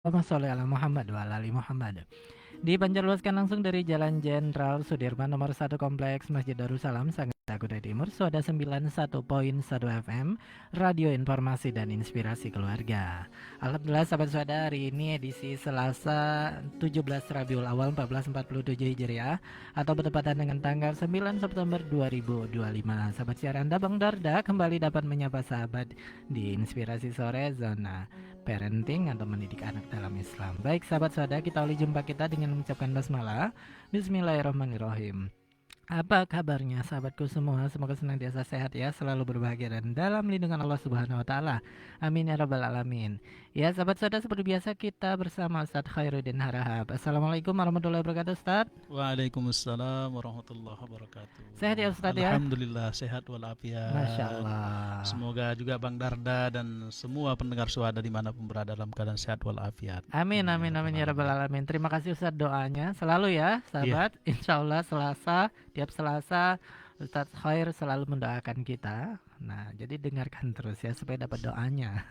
Allahumma sholli ala Muhammad wa ala ali Muhammad. Dipancarluaskan langsung dari Jalan Jenderal Sudirman nomor 1 Kompleks Masjid Darussalam, Sangatta Kutai Timur, Suada 91.1 FM, Radio Informasi dan Inspirasi Keluarga. Alhamdulillah sahabat Suada, hari ini edisi Selasa 17 Rabiul Awal 1447 Hijriah atau bertepatan dengan tanggal 9 September 2025. Sahabat siaran Anda Bang Darda kembali dapat menyapa sahabat di Inspirasi Sore Zona Parenting atau mendidik anak dalam Islam. Baik sahabat saudara, kita awali jumpa kita dengan mengucapkan basmalah. Bismillahirrahmanirrahim. Apa kabarnya sahabatku semua? Semoga senantiasa sehat ya, selalu berbahagia dan dalam lindungan Allah Subhanahu wa taala. Amin ya rabbal alamin. Ya sahabat saudara, seperti biasa kita bersama Ustadz Khairuddin Harahap. Assalamualaikum warahmatullahi wabarakatuh Ustadz. Waalaikumsalam warahmatullahi wabarakatuh. Sehat ya Ustadz ya? Alhamdulillah sehat walafiat. Masya Allah. Semoga juga Bang Darda dan semua pendengar suara dimanapun berada dalam keadaan sehat walafiat. Amin amin amin ya rabbal alamin. Terima kasih Ustadz doanya selalu ya sahabat. Insya Allah tiap Selasa Ustadz Khair selalu mendoakan kita. Nah, jadi dengarkan terus ya supaya dapat doanya.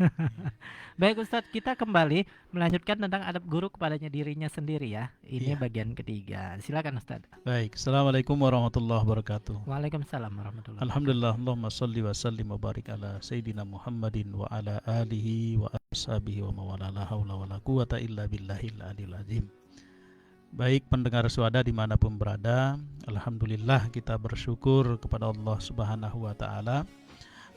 Baik Ustadz, kita kembali melanjutkan tentang adab guru kepadanya dirinya sendiri ya. Ini bagian ketiga. Silakan Ustadz. Baik, Assalamualaikum warahmatullahi wabarakatuh. Waalaikumsalam warahmatullahi wabarakatuh. Alhamdulillah, Allahumma salli wa sallim wa barik ala Sayyidina Muhammadin wa ala alihi wa ashabihi wa mawala la hawla wa la quwata illa billahil aliyil azim. Baik pendengar suada dimanapun berada, Alhamdulillah kita bersyukur kepada Allah Subhanahu wa ta'ala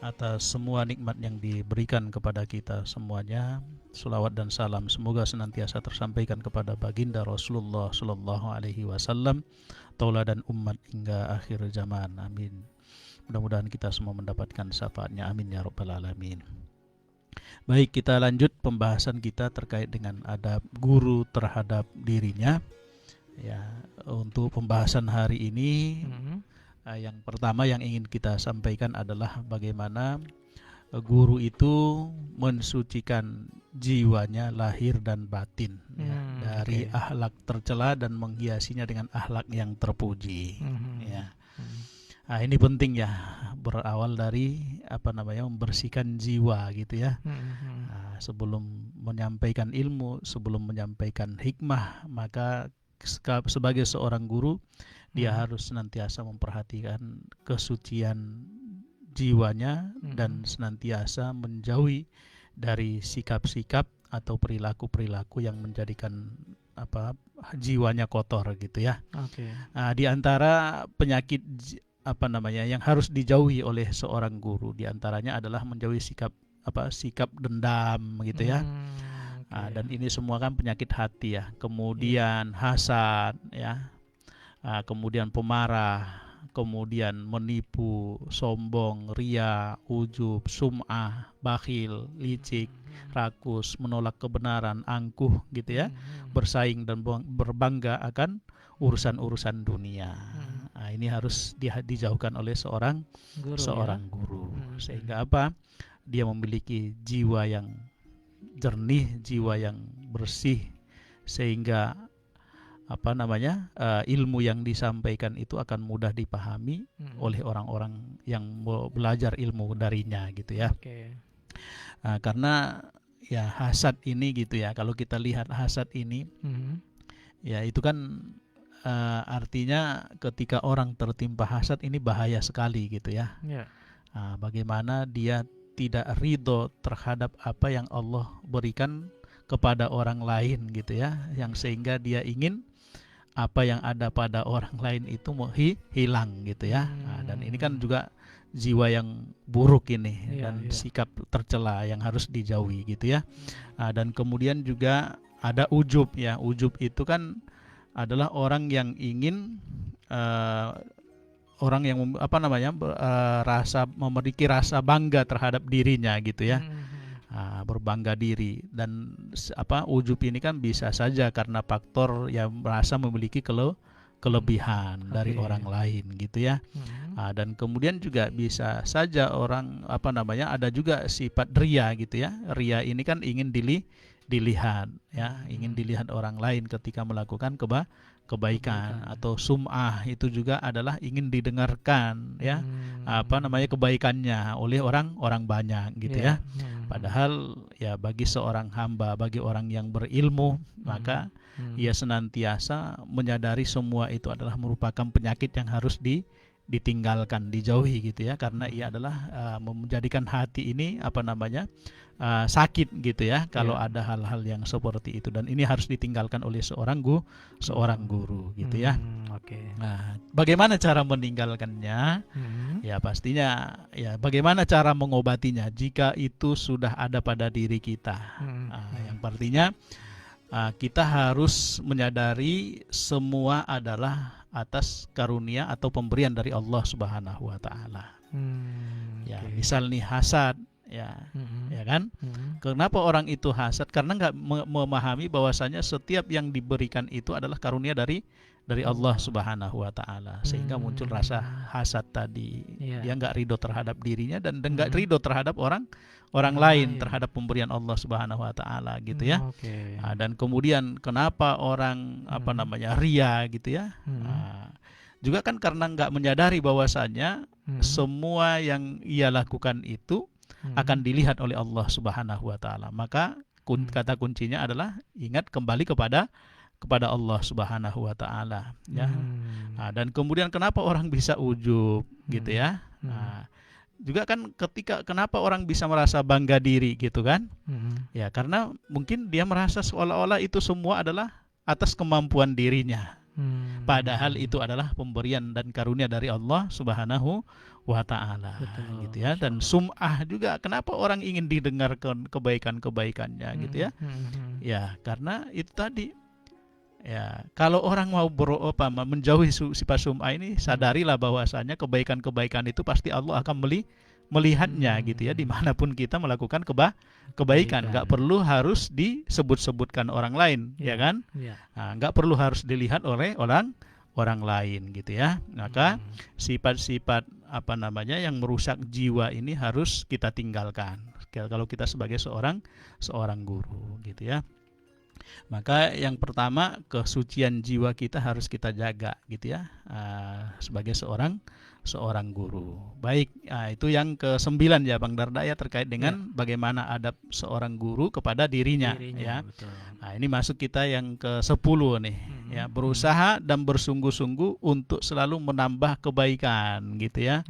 atas semua nikmat yang diberikan kepada kita semuanya. Selawat dan salam semoga senantiasa tersampaikan kepada baginda Rasulullah Sallallahu Alaihi Wasallam, tauladan umat hingga akhir zaman. Amin. Mudah-mudahan kita semua mendapatkan syafaatnya. Amin ya rabbal alamin. Baik, kita lanjut pembahasan kita terkait dengan adab guru terhadap dirinya. Ya, untuk pembahasan hari ini yang pertama yang ingin kita sampaikan adalah bagaimana guru itu mensucikan jiwanya lahir dan batin dari akhlak tercela dan menghiasinya dengan akhlak yang terpuji. Ya. Nah, ini penting ya, berawal dari membersihkan jiwa gitu ya. Nah, sebelum menyampaikan ilmu, sebelum menyampaikan hikmah, maka sebagai seorang guru dia harus senantiasa memperhatikan kesucian jiwanya dan senantiasa menjauhi dari sikap-sikap atau perilaku-perilaku yang menjadikan jiwanya kotor gitu ya. Nah, di antara penyakit yang harus dijauhi oleh seorang guru di antaranya adalah menjauhi sikap dendam gitu ya. Dan ini semua kan penyakit hati ya. Kemudian hasad ya. Kemudian pemarah, kemudian menipu, sombong, ria, ujub, sum'ah, bakhil, licik, rakus, menolak kebenaran, angkuh gitu ya. Bersaing dan berbangga akan urusan-urusan dunia. Nah, ini harus dijauhkan oleh seorang guru. Sehingga dia memiliki jiwa yang jernih, jiwa yang bersih, sehingga ilmu yang disampaikan itu akan mudah dipahami oleh orang-orang yang mau belajar ilmu darinya gitu ya. Karena ya hasad ini gitu ya, kalau kita lihat hasad ini ya itu kan artinya ketika orang tertimpa hasad ini bahaya sekali gitu ya. Bagaimana dia tidak ridho terhadap apa yang Allah berikan kepada orang lain gitu ya, yang sehingga dia ingin apa yang ada pada orang lain itu hilang gitu ya. Dan ini kan juga jiwa yang buruk ini dan sikap tercela yang harus dijauhi gitu ya. Dan kemudian juga ada ujub ya. Ujub itu kan adalah orang yang ingin orang yang memiliki rasa bangga terhadap dirinya gitu ya. Berbangga diri, dan ujub ini kan bisa saja karena faktor yang merasa memiliki kelebihan dari orang lain gitu ya. Dan kemudian juga bisa saja orang ada juga sifat ria gitu ya. Ria ini kan ingin dilihat, ya, ingin dilihat orang lain ketika melakukan kebaikan, atau sum'ah itu juga adalah ingin didengarkan, ya, kebaikannya oleh orang banyak gitu ya. Padahal ya bagi seorang hamba, bagi orang yang berilmu, maka ia senantiasa menyadari semua itu adalah merupakan penyakit yang harus ditinggalkan, dijauhi gitu ya, karena ia adalah menjadikan hati ini sakit gitu ya kalau ada hal-hal yang seperti itu, dan ini harus ditinggalkan oleh seorang guru gitu ya. Nah, bagaimana cara meninggalkannya? Ya pastinya ya bagaimana cara mengobatinya jika itu sudah ada pada diri kita. Yang artinya kita harus menyadari semua adalah atas karunia atau pemberian dari Allah Subhanahu wa taala. Ya, misal nih hasad, ya kan? Kenapa orang itu hasad? Karena nggak memahami bahwasanya setiap yang diberikan itu adalah karunia dari Allah Subhanahu wa taala, sehingga muncul rasa hasad tadi. Dia nggak ridho terhadap dirinya dan nggak ridho terhadap orang lain, terhadap pemberian Allah Subhanahu wa taala gitu ya. Dan kemudian kenapa orang ria gitu ya? Juga kan karena nggak menyadari bahwasanya semua yang ia lakukan itu akan dilihat oleh Allah Subhanahu wa taala. Maka kata kuncinya adalah ingat kembali kepada Allah Subhanahu wa taala ya. Dan kemudian kenapa orang bisa ujub gitu ya? Juga kan kenapa orang bisa merasa bangga diri gitu kan? Ya karena mungkin dia merasa seolah-olah itu semua adalah atas kemampuan dirinya. Padahal itu adalah pemberian dan karunia dari Allah Subhanahu wa taala gitu ya. Dan sum'ah juga, kenapa orang ingin didengarkan kebaikan-kebaikannya gitu ya. Ya karena itu tadi. Ya, kalau orang mau menjauhi sifat sum'ah ini, sadarilah bahwasanya kebaikan-kebaikan itu pasti Allah akan melihatnya gitu ya, dimanapun kita melakukan kebaikan. Nggak perlu harus disebut-sebutkan orang lain, ya kan? Nggak perlu harus dilihat oleh orang lain gitu ya. Maka sifat-sifat yang merusak jiwa ini harus kita tinggalkan kalau kita sebagai seorang guru gitu ya. Maka yang pertama, kesucian jiwa kita harus kita jaga gitu ya, sebagai seorang guru. Baik, itu yang ke-9 ya Bang Darda ya, terkait dengan bagaimana adab seorang guru kepada dirinya ya. Betul. Nah, ini masuk kita yang ke-10 nih ya, berusaha dan bersungguh-sungguh untuk selalu menambah kebaikan gitu ya.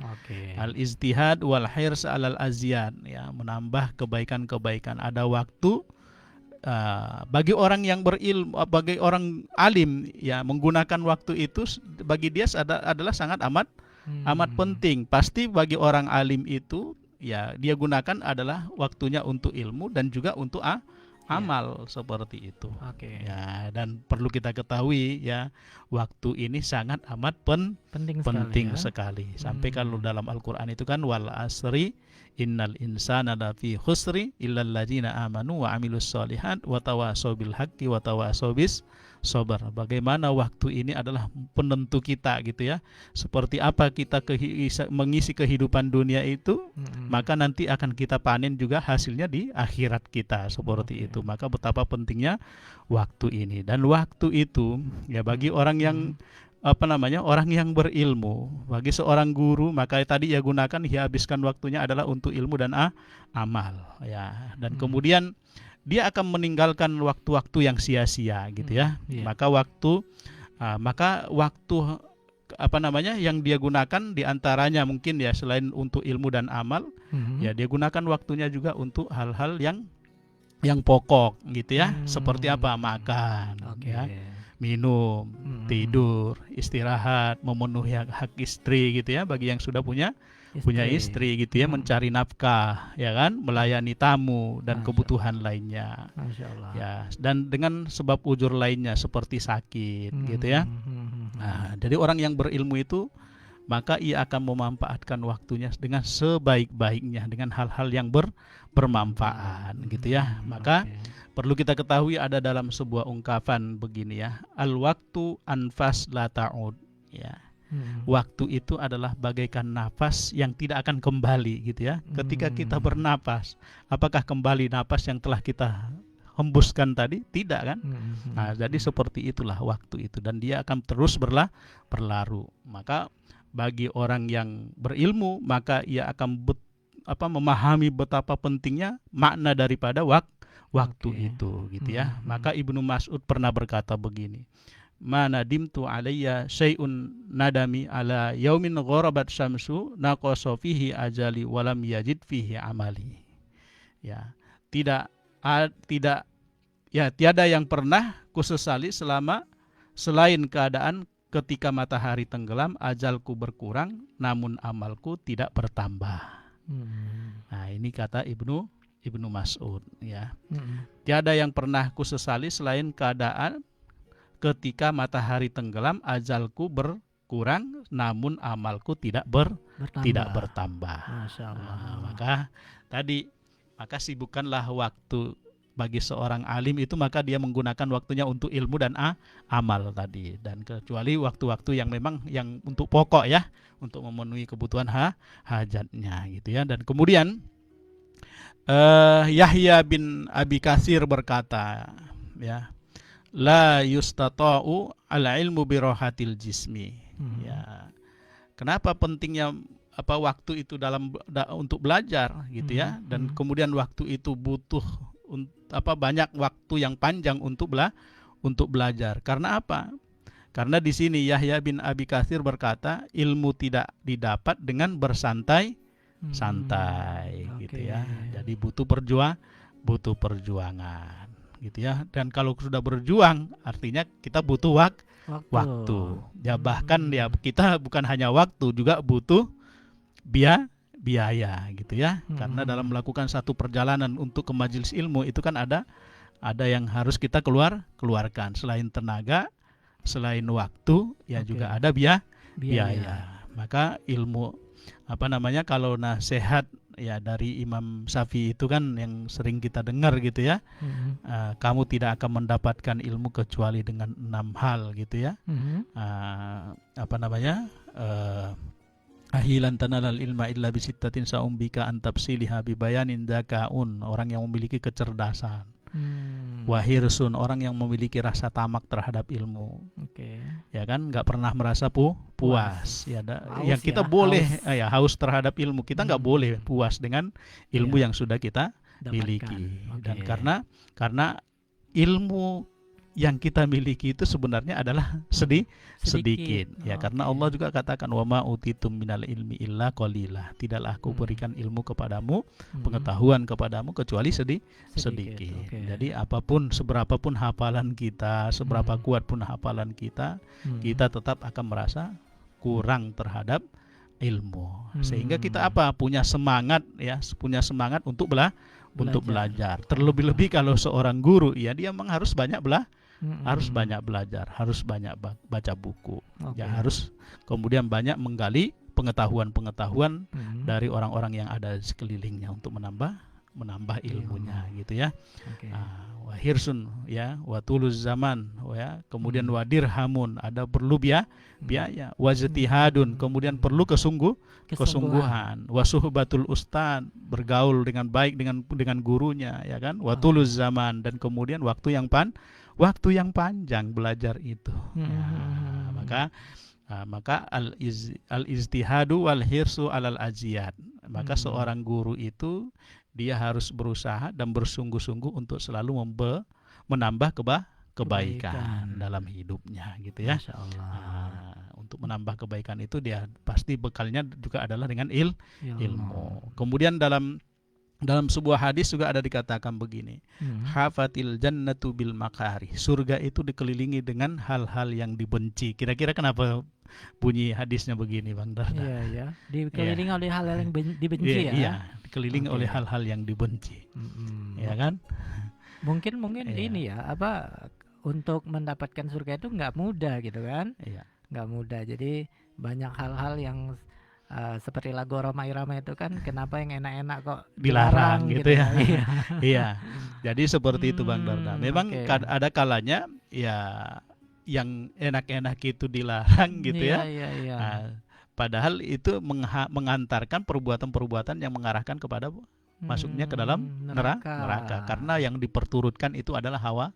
Al-ijtihad wal hirs 'alal azyad ya, menambah kebaikan-kebaikan. Ada waktu bagi orang yang berilmu, bagi orang alim ya, menggunakan waktu itu bagi dia adalah sangat amat penting. Pasti bagi orang alim itu ya, dia gunakan adalah waktunya untuk ilmu dan juga untuk amal seperti itu. Ya, dan perlu kita ketahui ya, waktu ini sangat amat penting sekali. Sampai kalau dalam Al-Qur'an itu kan, wal asri innal insana lafi khusri illal ladzina amanu wa amilus sholihat wa tawasau bil haqqi wa tawasau bis sabr. Bagaimana waktu ini adalah penentu kita gitu ya. Seperti apa kita mengisi kehidupan dunia itu, maka nanti akan kita panen juga hasilnya di akhirat kita seperti itu. Maka betapa pentingnya waktu ini. Dan waktu itu ya bagi orang yang orang yang berilmu, bagi seorang guru, maka tadi ia gunakan, ia habiskan waktunya adalah untuk ilmu dan amal ya. Dan kemudian dia akan meninggalkan waktu-waktu yang sia-sia gitu ya. Maka waktu yang dia gunakan diantaranya mungkin ya, selain untuk ilmu dan amal, ya dia gunakan waktunya juga untuk hal-hal yang pokok gitu ya. Seperti apa? Makan ya, minum, tidur, istirahat, memenuhi hak istri gitu ya, bagi yang sudah punya istri gitu ya, mencari nafkah ya kan, melayani tamu dan kebutuhan lainnya. Ya, dan dengan sebab ujur lainnya seperti sakit gitu ya. Nah, jadi orang yang berilmu itu, maka ia akan memanfaatkan waktunya dengan sebaik-baiknya, dengan hal-hal yang bermanfaat gitu ya. Maka perlu kita ketahui, ada dalam sebuah ungkapan begini ya, al-waktu anfas la ta'ud ya. Waktu itu adalah bagaikan nafas yang tidak akan kembali gitu ya. Ketika kita bernapas, apakah kembali napas yang telah kita hembuskan tadi, tidak kan? Mhm. Nah, jadi seperti itulah waktu itu, dan dia akan terus berlalu. Maka bagi orang yang berilmu, maka ia akan memahami betapa pentingnya makna daripada waktu Oke. itu, gitu ya. Mhm. Maka Ibnu Mas'ud pernah berkata begini, "Ma nadimtu alayya syai'un nadami ala yaumin gharabat syamsu naqasa fihi ajali walam yajid fihi amali." Ya, tidak tidak ya, tiada yang pernah kusesali selain keadaan ketika matahari tenggelam ajalku berkurang namun amalku tidak bertambah. Mhm. Nah, ini kata Ibnu Mas'ud, ya. Mhm. Tiada yang pernah kusesali selain keadaan ketika matahari tenggelam ajalku berkurang namun amalku tidak bertambah. Masya Allah. Nah, maka sibukkanlah waktu bagi seorang alim itu, maka dia menggunakan waktunya untuk ilmu dan amal tadi, dan kecuali waktu-waktu yang memang yang untuk pokok, ya, untuk memenuhi kebutuhan hajatnya, gitu ya. Dan kemudian Yahya bin Abi Katsir berkata, ya, la yustata'u al-ilmu birohatil jismi. Ya. Kenapa pentingnya waktu itu untuk belajar, gitu ya. Dan kemudian waktu itu butuh banyak waktu yang panjang untuk belajar. Karena apa? Karena di sini Yahya bin Abi Katsir berkata, ilmu tidak didapat dengan bersantai, gitu ya. Jadi butuh perjuangan, gitu ya. Dan kalau sudah berjuang, artinya kita butuh waktu. Ya, bahkan ya kita bukan hanya waktu, juga butuh biaya, gitu ya. Karena dalam melakukan satu perjalanan untuk ke majelis ilmu itu kan ada yang harus kita keluarkan. Selain tenaga, selain waktu, ya juga ada biaya. Maka ilmu kalau nasihat ya dari Imam Syafi'i itu kan yang sering kita dengar, gitu ya. Kamu tidak akan mendapatkan ilmu kecuali dengan 6 hal, gitu ya. Ahilan tanalal ilma illa bisittatin sa'umbika antapsiliha bibayanin dakaun, orang yang memiliki kecerdasan. Wahirsun, orang yang memiliki rasa tamak terhadap ilmu. Ya kan, nggak pernah merasa puas. Ya, yang kita boleh haus terhadap ilmu, kita nggak boleh puas dengan ilmu yang sudah kita miliki. Dan karena ilmu yang kita miliki itu sebenarnya adalah sedikit. Ya, karena Allah juga katakan, wa ma utitum minal ilmi illa qalilah. Tidaklah aku berikan ilmu kepadamu, pengetahuan kepadamu kecuali sedikit. Jadi apapun, seberapapun hafalan kita, seberapa kuat pun hafalan kita, kita tetap akan merasa kurang terhadap ilmu. Sehingga kita punya semangat, ya, untuk belajar. Terlebih-lebih kalau seorang guru, ya, dia memang harus banyak belajar, harus banyak baca buku, ya, harus kemudian banyak menggali pengetahuan dari orang-orang yang ada di sekelilingnya untuk menambah ilmunya, gitu ya. Wahirsun, ya, watuluz zaman, ya, kemudian wadirhamun, ada perlu biaya, wajtihadun, kemudian perlu kesungguhan, wasuhbatul ustad, bergaul dengan baik dengan gurunya, ya kan, watuluz zaman, dan kemudian waktu yang panjang belajar itu. Maka al-ijtihadu wal hirsu alal ajiyad. Maka seorang guru itu dia harus berusaha dan bersungguh-sungguh untuk selalu menambah kebaikan dalam hidupnya, gitu ya. Masya Allah. Untuk menambah kebaikan itu dia pasti bekalnya juga adalah dengan ilmu. Kemudian dalam sebuah hadis juga ada dikatakan begini, hafatil jannatu bil makari, surga itu dikelilingi dengan hal-hal yang dibenci. Kira-kira kenapa bunyi hadisnya begini, Bang Darda? Iya, dikelilingi oleh hal-hal yang dibenci, ya. Iya, dikelilingi oleh hal-hal yang dibenci. Ya kan? Mungkin ini ya, untuk mendapatkan surga itu nggak mudah, gitu kan? Iya. Nggak mudah. Jadi banyak hal-hal yang seperti lagu Roma Irama itu kan, kenapa yang enak-enak kok dilarang, gitu ya. Iya. Jadi seperti itu, Bang Darda. Memang ada kalanya ya yang enak-enak itu dilarang, gitu ya. Padahal itu mengantarkan perbuatan-perbuatan yang mengarahkan kepada masuknya ke dalam neraka karena yang diperturutkan itu adalah hawa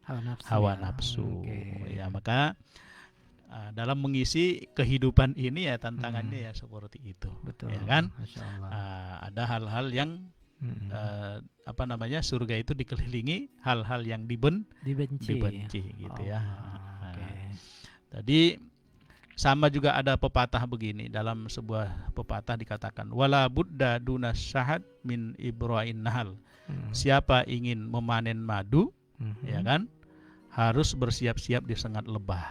nafsu. Ya, maka dalam mengisi kehidupan ini ya tantangannya ya seperti itu. Betul. Ya kan? Masya Allah. Ada hal-hal yang surga itu dikelilingi hal-hal yang dibenci gitu ya. Jadi sama juga ada pepatah begini, dalam sebuah pepatah dikatakan wala budda dunas syahad min ibra'in nahal. Siapa ingin memanen madu, ya kan, harus bersiap-siap di sengat lebah.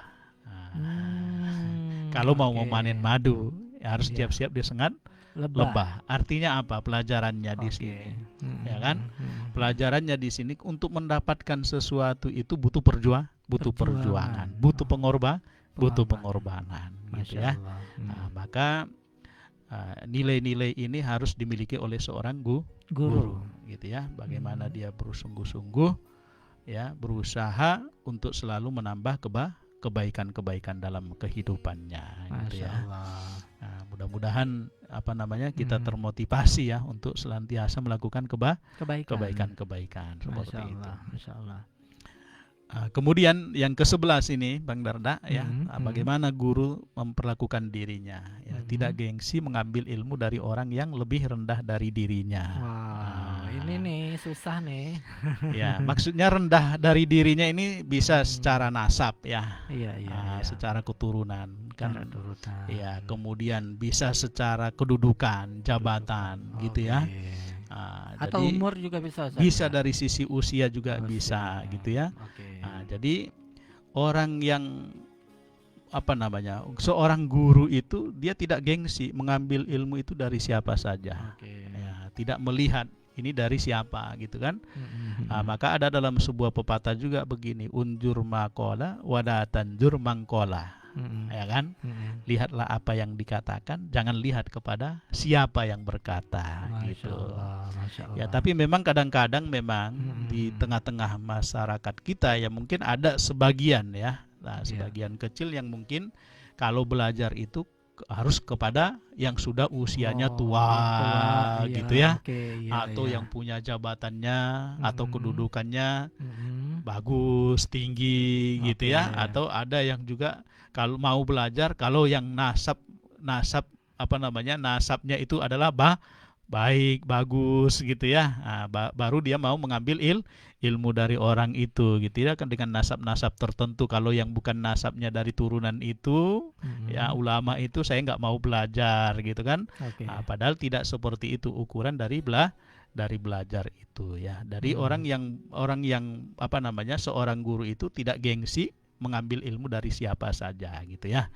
Kalau mau memanen madu, harus siap-siap di sengat lebah. Artinya apa? Pelajarannya di sini, ya kan? Pelajarannya di sini untuk mendapatkan sesuatu itu butuh perjuangan, butuh pengorbanan, gitu ya. Maka nilai-nilai ini harus dimiliki oleh seorang guru, gitu ya. Bagaimana dia bersungguh-sungguh, ya, berusaha untuk selalu menambah kebaikan-kebaikan dalam kehidupannya, gitu ya. Mudah-mudahan kita termotivasi ya untuk senantiasa melakukan kebaikan-kebaikan seperti itu. Masya Allah. Kemudian yang ke-11 ini Bang Darda ya, bagaimana guru memperlakukan dirinya ya, tidak gengsi mengambil ilmu dari orang yang lebih rendah dari dirinya. Ini nih susah nih. Ya, maksudnya rendah dari dirinya ini bisa secara nasab ya. Iya. Secara keturunan kan. Ya, kemudian bisa secara kedudukan, jabatan gitu ya. Atau jadi, umur juga bisa. Bisa dari sisi usia juga bisa gitu ya. Jadi orang yang seorang guru itu dia tidak gengsi mengambil ilmu itu dari siapa saja. Ya, tidak melihat ini dari siapa gitu kan. Maka ada dalam sebuah pepatah juga begini, unjur makola wadatanjur mangkola. Ya kan? Lihatlah apa yang dikatakan, jangan lihat kepada siapa yang berkata. Masya Allah. Ya, tapi memang kadang-kadang di tengah-tengah masyarakat kita ya mungkin ada sebagian ya, sebagian kecil yang mungkin kalau belajar itu harus kepada yang sudah usianya tua gitu ya, atau yang punya jabatannya atau kedudukannya bagus, tinggi gitu ya, atau ada yang juga kalau mau belajar, kalau yang nasabnya itu adalah baik, bagus gitu ya, baru dia mau mengambil ilmu dari orang itu gitu ya, kan dengan nasab-nasab tertentu. Kalau yang bukan nasabnya dari turunan itu ya ulama itu saya nggak mau belajar gitu kan. Padahal tidak seperti itu ukuran dari belajar itu ya. Dari orang yang seorang guru itu tidak gengsi mengambil ilmu dari siapa saja gitu ya.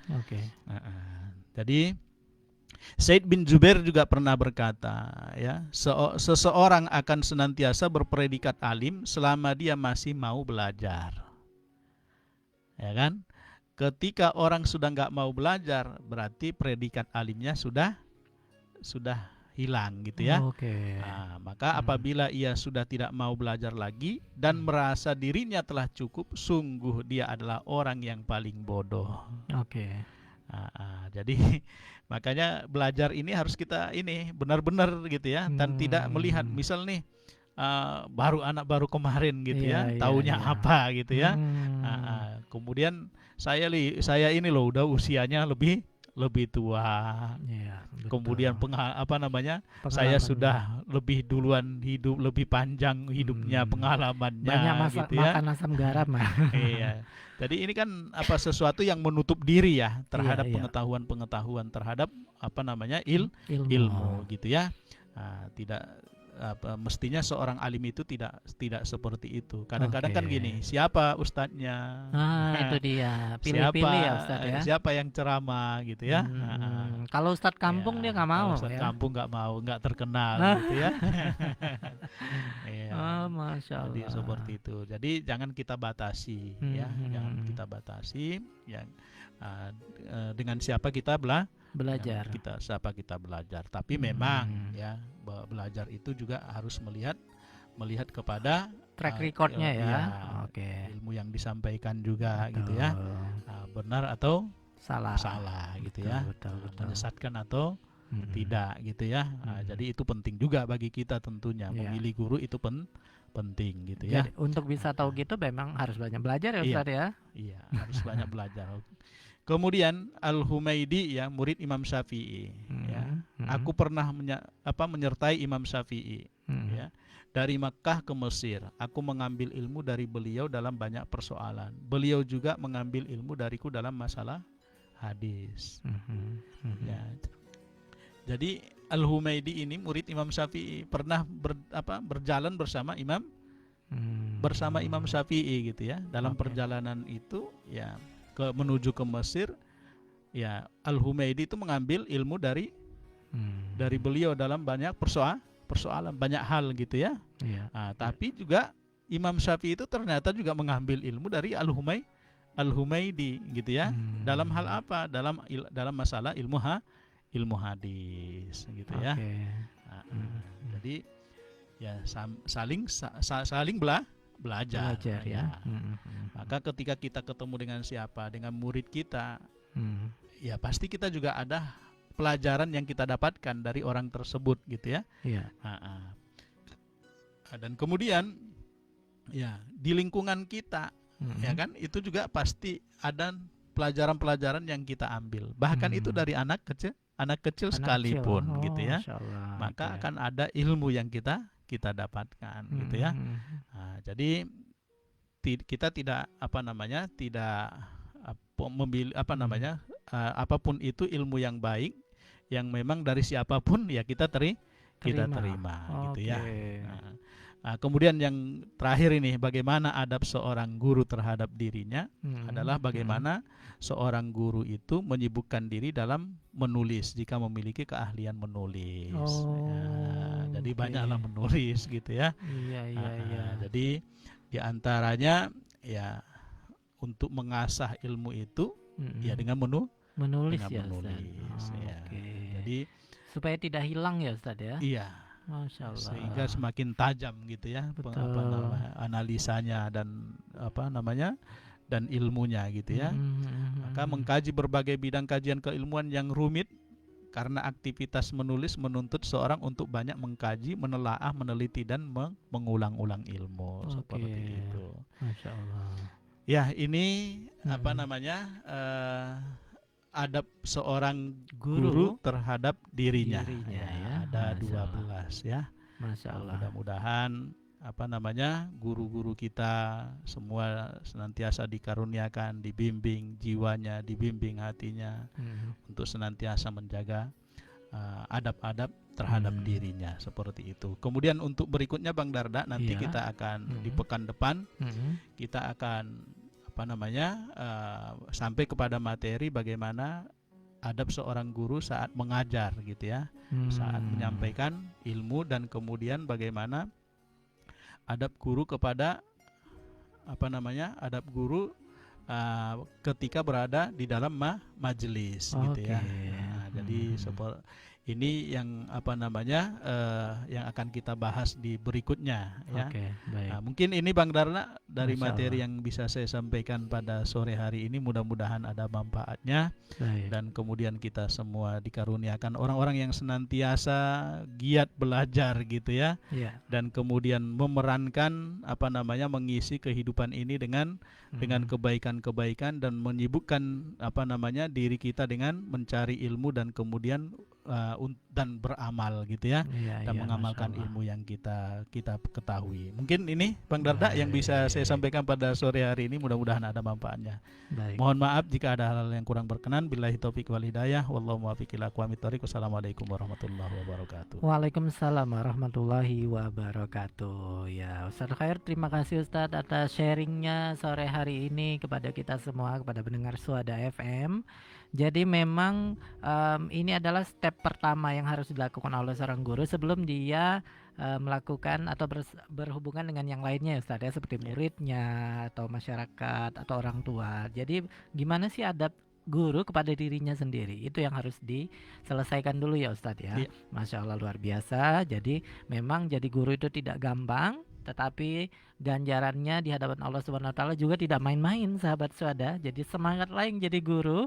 Jadi Said bin Jubair juga pernah berkata ya, seseorang akan senantiasa berpredikat alim selama dia masih mau belajar. Ya kan? Ketika orang sudah nggak mau belajar, berarti predikat alimnya sudah hilang gitu ya. Maka apabila ia sudah tidak mau belajar lagi dan merasa dirinya telah cukup, sungguh dia adalah orang yang paling bodoh. Jadi makanya belajar ini harus kita benar-benar gitu ya, dan tidak melihat misal nih anak baru kemarin gitu ya, taunya apa gitu ya. Kemudian saya ini loh udah usianya lebih tua. Kemudian saya sudah lebih duluan hidup, lebih panjang hidupnya, pengalamannya banyak gitu ya. Makan asam garam. Iya. Jadi ini kan sesuatu yang menutup diri ya terhadap pengetahuan terhadap ilmu gitu ya. Tidak mestinya seorang alim itu tidak seperti itu. Kadang-kadang kan gini, siapa ustadznya? Itu dia, pilih-pilih ya ustadz ya. Siapa yang ceramah gitu ya. Kalau ustadz kampung dia nggak mau. Ustadz kampung nggak mau, nggak terkenal gitu ya. Masya Allah. Jadi seperti itu. Jadi jangan kita batasi ya, jangan kita batasi yang dengan siapa kita belajar. Siapa kita belajar. Tapi memang ya belajar itu juga harus melihat kepada track recordnya ya. Ilmu yang disampaikan juga gitu ya. Benar atau salah gitu ya. Betul. Menyesatkan atau tidak gitu ya. Jadi itu penting juga bagi kita tentunya. Iya. Memilih guru itu penting gitu ya. Jadi untuk bisa tahu gitu memang harus banyak belajar ya Iya. Ustadz ya. Iya, harus banyak belajar. Kemudian Al-Humaidi ya, murid Imam Syafi'i ya. Aku pernah menyertai Imam Syafi'i ya. Dari Makkah ke Mesir, aku mengambil ilmu dari beliau dalam banyak persoalan. Beliau juga mengambil ilmu dariku dalam masalah hadis. Ya. Jadi Al-Humaidi ini murid Imam Syafi'i, pernah berjalan bersama Imam Syafi'i gitu ya. Dalam perjalanan itu ya menuju ke Mesir, ya Al-Humaidi itu mengambil ilmu dari beliau dalam banyak persoalan, banyak hal gitu ya. Tapi juga Imam Syafi'i itu ternyata juga mengambil ilmu dari Al-Humaidi gitu ya. Dalam hal apa? Dalam masalah ilmu hadis gitu ya. Jadi ya saling belajar ya. Maka ketika kita ketemu dengan murid kita, ya pasti kita juga ada pelajaran yang kita dapatkan dari orang tersebut gitu ya. Dan kemudian ya di lingkungan kita ya kan, itu juga pasti ada pelajaran-pelajaran yang kita ambil. Bahkan itu dari anak kecil sekalipun gitu ya. Maka akan ada ilmu yang kita dapatkan gitu ya. Jadi kita tidak memilih apapun itu ilmu yang baik yang memang dari siapapun ya kita terima gitu ya. Kemudian yang terakhir ini, bagaimana adab seorang guru terhadap dirinya adalah bagaimana seorang guru itu menyibukkan diri dalam menulis jika memiliki keahlian menulis. Jadi banyaklah menulis gitu ya. Jadi diantaranya ya untuk mengasah ilmu itu ya dengan menulis ya. Jadi supaya tidak hilang ya Ustadz ya. Iya. Masya Allah. Sehingga semakin tajam gitu ya analisanya dan dan ilmunya gitu ya. Maka mengkaji berbagai bidang kajian keilmuan yang rumit, karena aktivitas menulis menuntut seorang untuk banyak mengkaji, menelaah, meneliti dan mengulang-ulang ilmu. Seperti itu. Masya Allah. Ya, ini adab seorang guru terhadap dirinya. Ya. Ada 12 ya. Masya Allah. Mudah-mudahan guru-guru kita semua senantiasa dikaruniakan, dibimbing jiwanya, dibimbing hatinya untuk senantiasa menjaga adab-adab terhadap dirinya, seperti itu. Kemudian untuk berikutnya Bang Darda, nanti kita akan di pekan depan kita akan sampai kepada materi bagaimana adab seorang guru saat mengajar gitu ya, saat menyampaikan ilmu, dan kemudian bagaimana adab guru kepada adab guru ketika berada di dalam majelis gitu ya. Jadi ini yang yang akan kita bahas di berikutnya ya. Mungkin ini Bang Darna dari materi yang bisa saya sampaikan pada sore hari ini, mudah-mudahan ada manfaatnya. Dan kemudian kita semua dikaruniakan orang-orang yang senantiasa giat belajar gitu ya. Dan kemudian memerankan mengisi kehidupan ini dengan kebaikan-kebaikan, dan menyibukkan diri kita dengan mencari ilmu dan kemudian dan beramal gitu ya, dan mengamalkan ilmu yang kita ketahui. Mungkin ini Bang Darda yang bisa saya sampaikan pada sore hari ini, mudah-mudahan ada manfaatnya. Mohon maaf jika ada hal yang kurang berkenan. Billahi taufik wal hidayah, wallahu muwaffiq ila aqwamit thoriq. Wassalamualaikum warahmatullahi wabarakatuh. Waalaikumsalam warahmatullahi wabarakatuh. Ya, Ustadz Khair, terima kasih Ustadz atas sharingnya sore hari ini kepada kita semua, kepada pendengar Suada FM. Jadi memang ini adalah step pertama yang harus dilakukan oleh seorang guru sebelum dia melakukan atau berhubungan dengan yang lainnya ya Ustadz ya, seperti muridnya atau masyarakat atau orang tua. Jadi gimana sih adab guru kepada dirinya sendiri, itu yang harus diselesaikan dulu ya Ustadz ya. Masya Allah, luar biasa. Jadi memang jadi guru itu tidak gampang, tetapi ganjarannya di hadapan Allah Subhanahu wa taala juga tidak main-main sahabat Suada. Jadi semangat lain jadi guru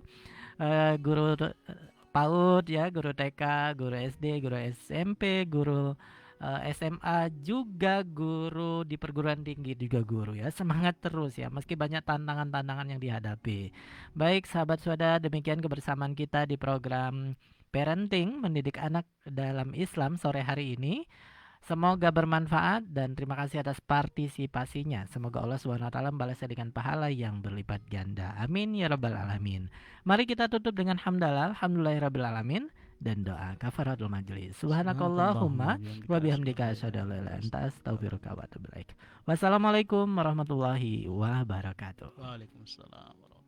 PAUD ya, guru TK, guru SD, guru SMP, guru SMA, juga guru di perguruan tinggi juga guru ya. Semangat terus ya, meski banyak tantangan-tantangan yang dihadapi. Baik sahabat Suada, demikian kebersamaan kita di program Parenting Mendidik Anak dalam Islam sore hari ini. Semoga bermanfaat dan terima kasih atas partisipasinya. Semoga Allah SWT membalasnya dengan pahala yang berlipat ganda. Amin ya rabbal alamin. Mari kita tutup dengan hamdalah, alhamdulillahirabbil alamin, dan doa kafaratul majelis. Subhanakallahumma wa bihamdika asyhadu an la ilaha illa anta astaghfiruka wa atubu ilaik. Wassalamualaikum warahmatullahi wabarakatuh. Waalaikumsalam warahmatullahi